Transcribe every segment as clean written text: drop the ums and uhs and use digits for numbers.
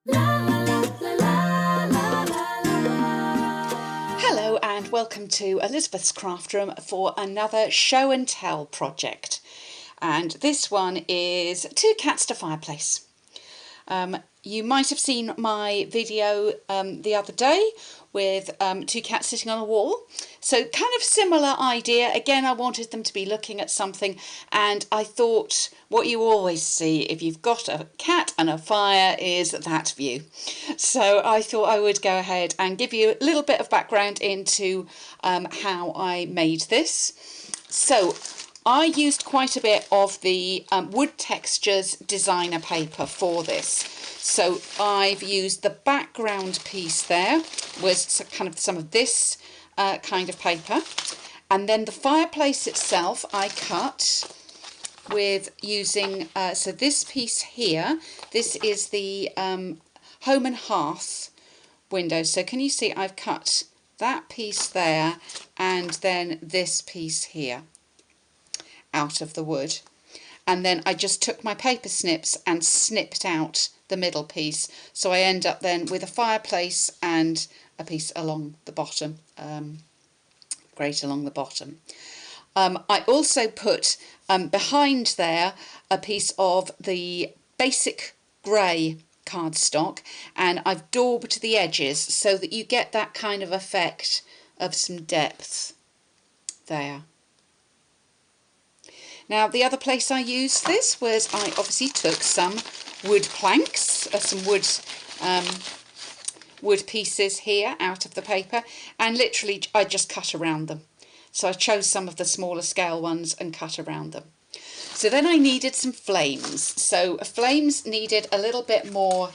Hello and welcome to Elizabeth's Craft Room for another show and tell project. And this one is Two Cats to Fireplace. You might have seen my video the other day with two cats sitting on a wall. So kind of similar idea. Again, I wanted them to be looking at something, and I thought what you always see if you've got a cat and a fire is that view. So I thought I would go ahead and give you a little bit of background into how I made this. So I used quite a bit of the Wood Textures designer paper for this. So I've used the background piece there, was kind of some of this kind of paper. And then the fireplace itself I cut with using, so this piece here, this is the Home and Hearth window. So can you see I've cut that piece there and then this piece here out of the wood, and then I just took my paper snips and snipped out the middle piece, so I end up then with a fireplace and a piece along the bottom, grate along the bottom. I also put behind there a piece of the basic grey cardstock, and I've daubed the edges so that you get that kind of effect of some depth there. Now the other place I used this was I obviously took some wood planks, some wood pieces here out of the paper, and literally I just cut around them. So I chose some of the smaller scale ones and cut around them. So then I needed some flames. So flames needed a little bit more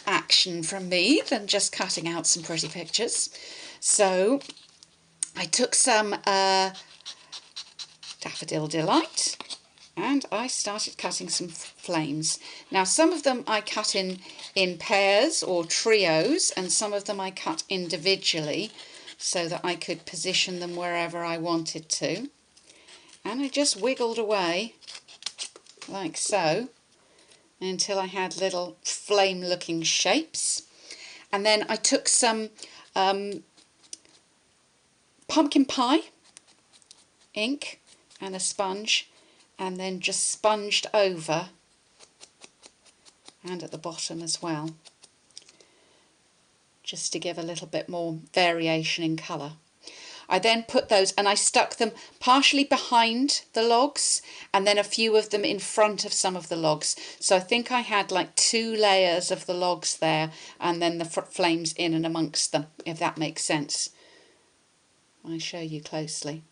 action from me than just cutting out some pretty pictures. So I took some Daffodil Delight and I started cutting some flames. Now some of them I cut in pairs or trios, and some of them I cut individually so that I could position them wherever I wanted to. And I just wiggled away like so until I had little flame looking shapes. And then I took some pumpkin pie ink and a sponge, and then just sponged over and at the bottom as well, just to give a little bit more variation in colour. I then put those, and I stuck them partially behind the logs and then a few of them in front of some of the logs. So I think I had like 2 layers of the logs there and then the flames in and amongst them, if that makes sense. I'll show you closely.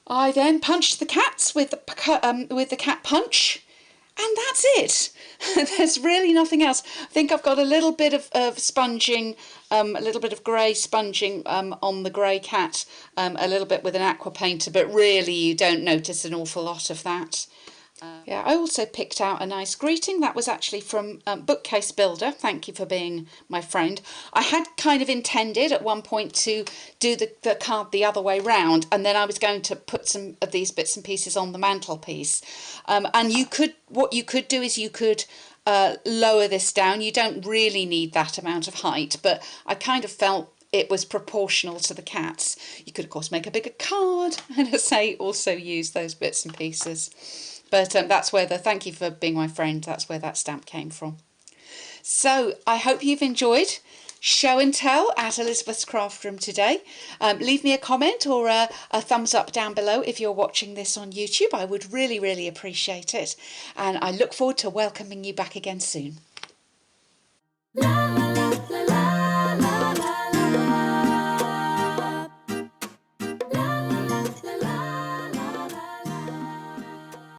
I then punched the cats with the cat punch, and that's it. There's really nothing else. I think I've got a little bit of sponging, a little bit of grey sponging on the grey cat, a little bit with an aqua painter, but really you don't notice an awful lot of that. Yeah, I also picked out a nice greeting. That was actually from Bookcase Builder. Thank you for being my friend. I had kind of intended at one point to do the card the other way round, and then I was going to put some of these bits and pieces on the mantelpiece. And what you could do is you could lower this down. You don't really need that amount of height, but I kind of felt it was proportional to the cats. You could of course make a bigger card and as I say also use those bits and pieces. But that's where thank you for being my friend, that's where that stamp came from. So I hope you've enjoyed show and tell at Elizabeth's Craft Room today. Leave me a comment or a thumbs up down below if you're watching this on YouTube. I would really, really appreciate it. And I look forward to welcoming you back again soon.